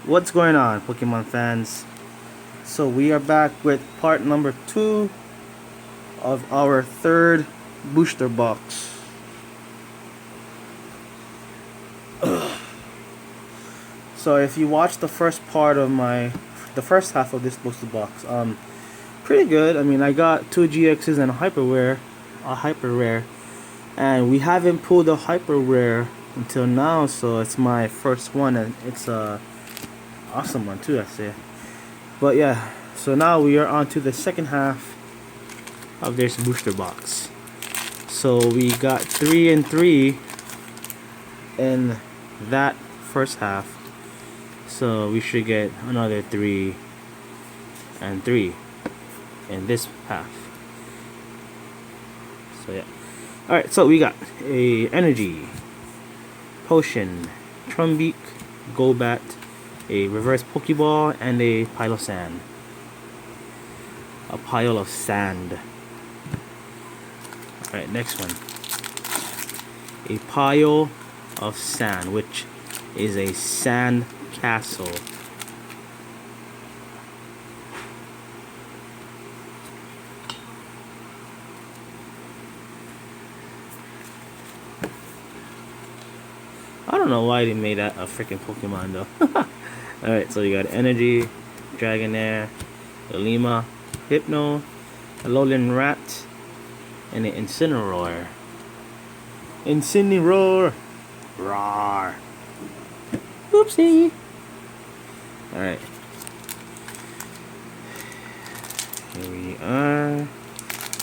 What's going on, Pokemon fans? So we are back with part number 2 of our third booster box. So if you watch the first part of the first half of this booster box, pretty good. I mean, I got 2 GXs and a hyper rare, and we haven't pulled a hyper rare until now. So it's my first one, and it's a awesome one too, I say. But yeah, so now we are on to the second half of this booster box. So we got 3 and 3 in that first half. So we should get another 3 and 3 in this half. So yeah. Alright, so we got a Energy, Potion, Trumbeak, Golbat, a reverse Pokeball, and a pile of sand. A pile of sand. Alright, next one. A pile of sand, which is a sand castle. I don't know why they made that a freaking Pokemon though. Alright, so you got Energy, Dragonair, Lima, Hypno, a Lowland Rat, and an Incineroar. Incineroar! Roar! Oopsie! Alright. Here we are.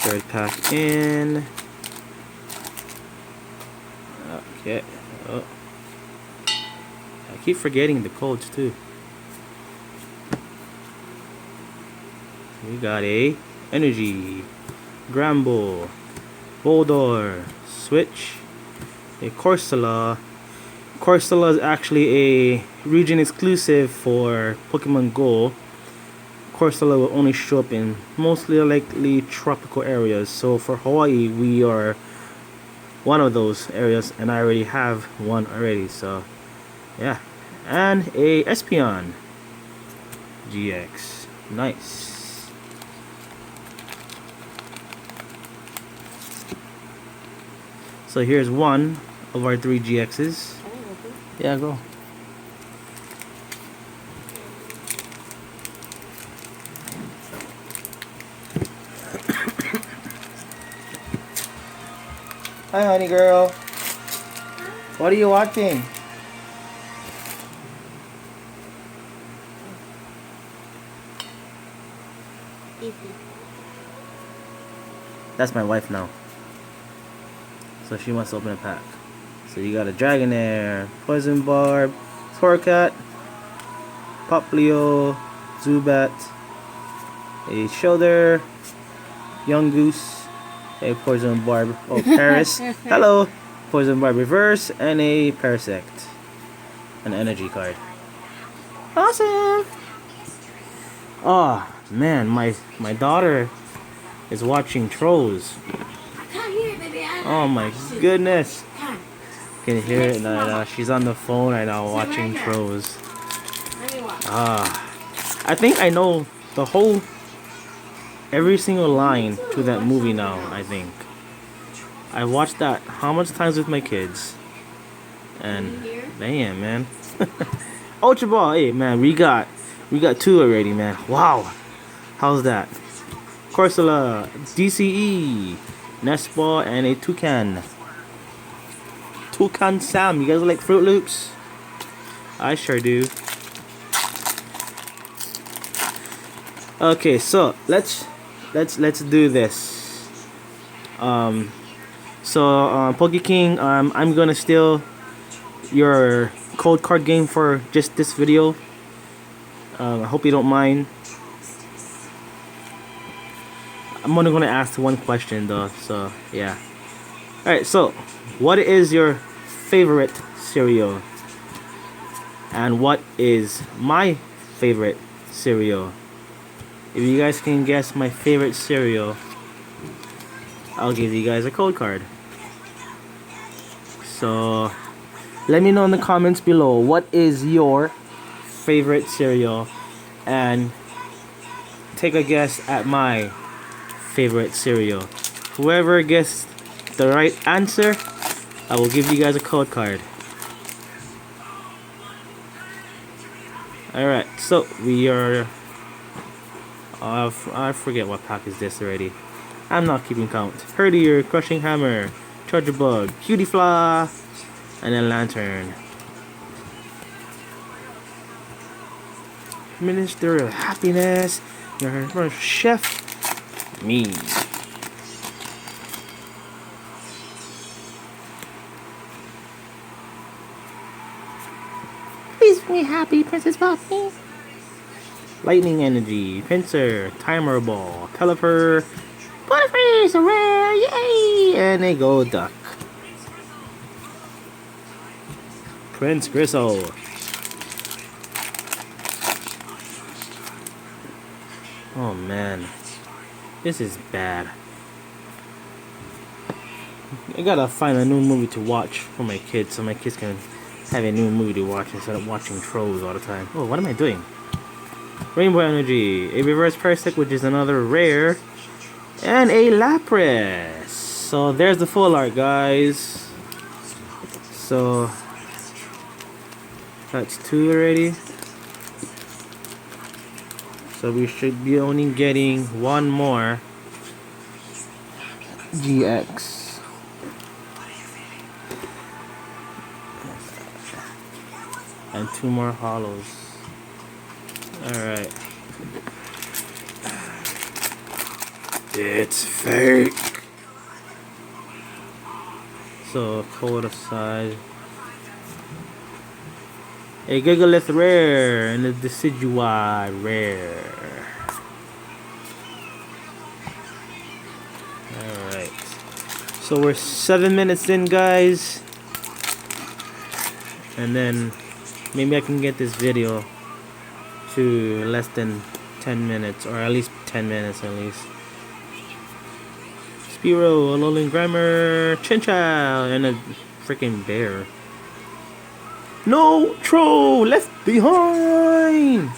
Third pack in. Okay. Oh. I keep forgetting the codes too. We got a Energy, Gramble, Boldor, Switch, a Corsola. Corsola is actually a region exclusive for Pokemon Go. Corsola will only show up in mostly likely tropical areas. So for Hawaii, we are one of those areas, and I already have one already. So yeah, and a Espeon GX. Nice. So here's one of our 3 GXs. Yeah, go. Hi, honey girl. What are you watching? That's my wife now. So she wants to open a pack. So you got a Dragonair, Poison Barb, Torcat, Poplio, Zubat, a Shellder, Young Goose, a Poison Barb, oh Paris, hello, Poison Barb Reverse, and a Parasect, an Energy card. Awesome! Oh man, my daughter is watching Trolls. Oh my goodness. Can you hear it? No, she's on the phone right now watching Trolls. I think I know every single line to that movie now, I think. I watched that how much times with my kids. And damn, man. Ultra Ball, hey man, we got 2 already, man. Wow. How's that? Corsola, DCE, Nest Ball, and a Toucan. Toucan Sam. You guys like Fruit Loops? I sure do. Okay, so let's do this. Poke King, I'm gonna steal your code card game for just this video. I hope you don't mind. I'm only gonna ask one question though, so yeah. Alright, so what is your favorite cereal? And what is my favorite cereal? If you guys can guess my favorite cereal, I'll give you guys a code card. So let me know in the comments below, what is your favorite cereal and take a guess at my favorite cereal. Whoever gets the right answer, I will give you guys a code card. Alright, so we are... I forget what pack is this already. I'm not keeping count. Herdier, Crushing Hammer, Charger Bug, Cutie Fly, and then Lantern. Minister of Happiness, your chef, me. Please be happy, Princess Poppy. Lightning Energy, Pincer, Timer Ball, Pelipper, Butterfreeze, a rare, yay! And a gold duck. Prince Gristle. Oh man, this is bad. I gotta find a new movie to watch for my kids so my kids can have a new movie to watch instead of watching Trolls all the time. Oh, what am I doing? Rainbow Energy, a Reverse Parasect, which is another rare, and a Lapras. So there's the full art, guys. So that's 2 already. So we should be only getting 1 more GX. And 2 more hollows. Alright. It's fake. So code aside. A Gigalith rare and a Decidueye rare. Alright. So we're 7 minutes in, guys. And then maybe I can get this video to less than 10 minutes, or at least 10 minutes at least. Spearow, Alolan Grimer, Chinchou, and a freaking bear. No troll left behind.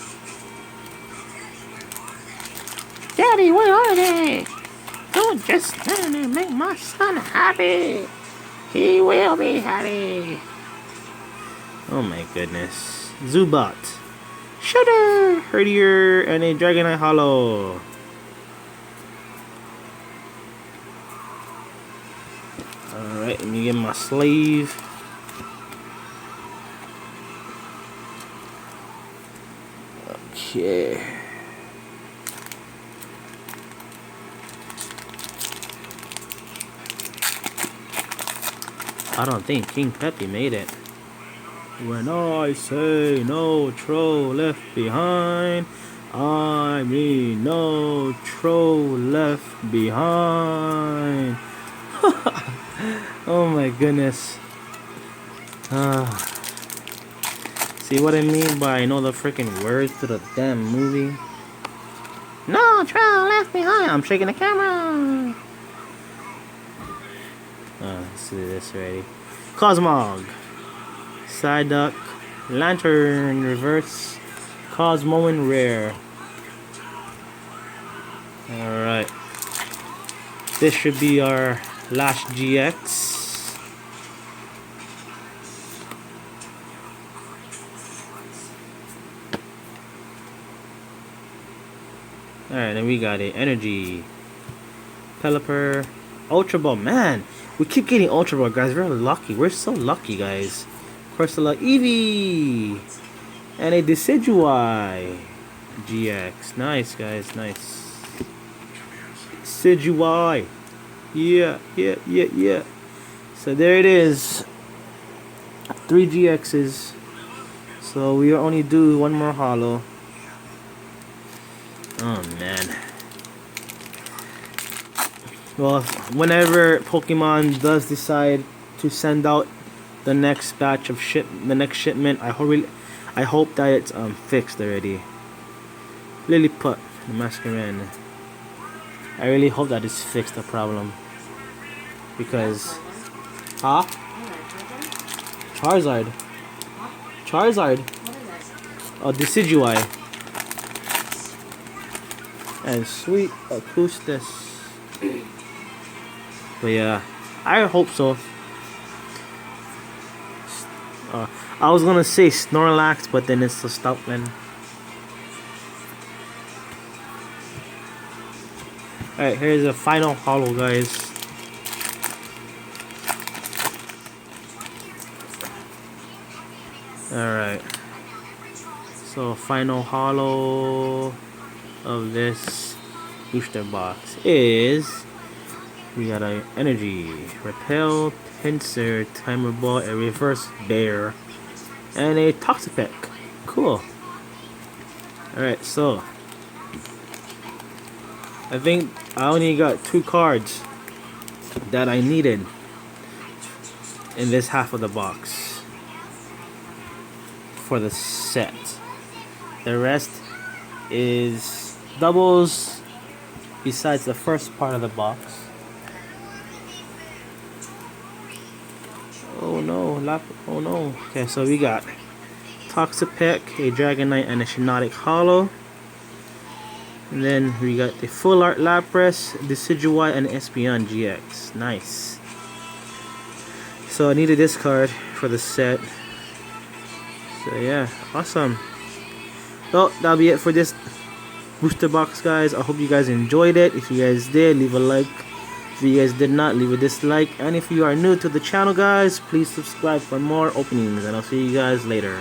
Daddy, where are they? Don't just stand there and make my son happy. He will be happy. Oh my goodness. Zubat, Shudder, Herdier, and a Dragonite Hollow. Alright, let me get my sleeve. Okay. I don't think King Peppy made it. When I say no troll left behind, I mean no troll left behind. Oh my goodness. See what I mean by I know the freaking words to the damn movie? No troll left behind. I'm shaking the camera. Let's do this already. Cosmog, Psyduck, Lantern, Reverse, Cosmoan Rare. Alright. This should be our last GX. Alright, then we got it. Energy, Pelipper, Ultra Ball. Man, we keep getting Ultra Ball, guys. We're lucky. We're so lucky, guys. Corsola Eevee, and a Decidueye GX. Nice, guys. Nice. Decidueye. Yeah. So there it is. 3 GXs. So we only do 1 more holo. Oh man. Well, whenever Pokemon does decide to send out the next batch of the next shipment, I hope that it's fixed already. Lilliput, the Masquerain. I really hope that it's fixed the problem. Because Charizard. Decidueye. And Sweet Acoustic. But yeah, I hope so. I was gonna say Snorlax, but then it's the Stoutland. Alright, here's a final holo, guys. Alright. So, final holo of this booster box is... we got a Energy, Repel, Pinsir, Timer Ball, a Reverse Bear, and a Toxapeck. Cool. Alright, so I think I only got 2 cards that I needed in this half of the box for the set. The rest is doubles besides the first part of the box. Oh no, oh no. Okay, so we got Toxapeck, a Dragonite, and a Shiinotic Holo. And then we got the Full Art Lapras, Decidueye, and Espeon GX. Nice. So I needed this card for the set. So yeah, awesome. Well, that'll be it for this booster box, guys. I hope you guys enjoyed it. If you guys did, leave a like. If you guys did not, leave a dislike. And if you are new to the channel, guys, please subscribe for more openings. And I'll see you guys later.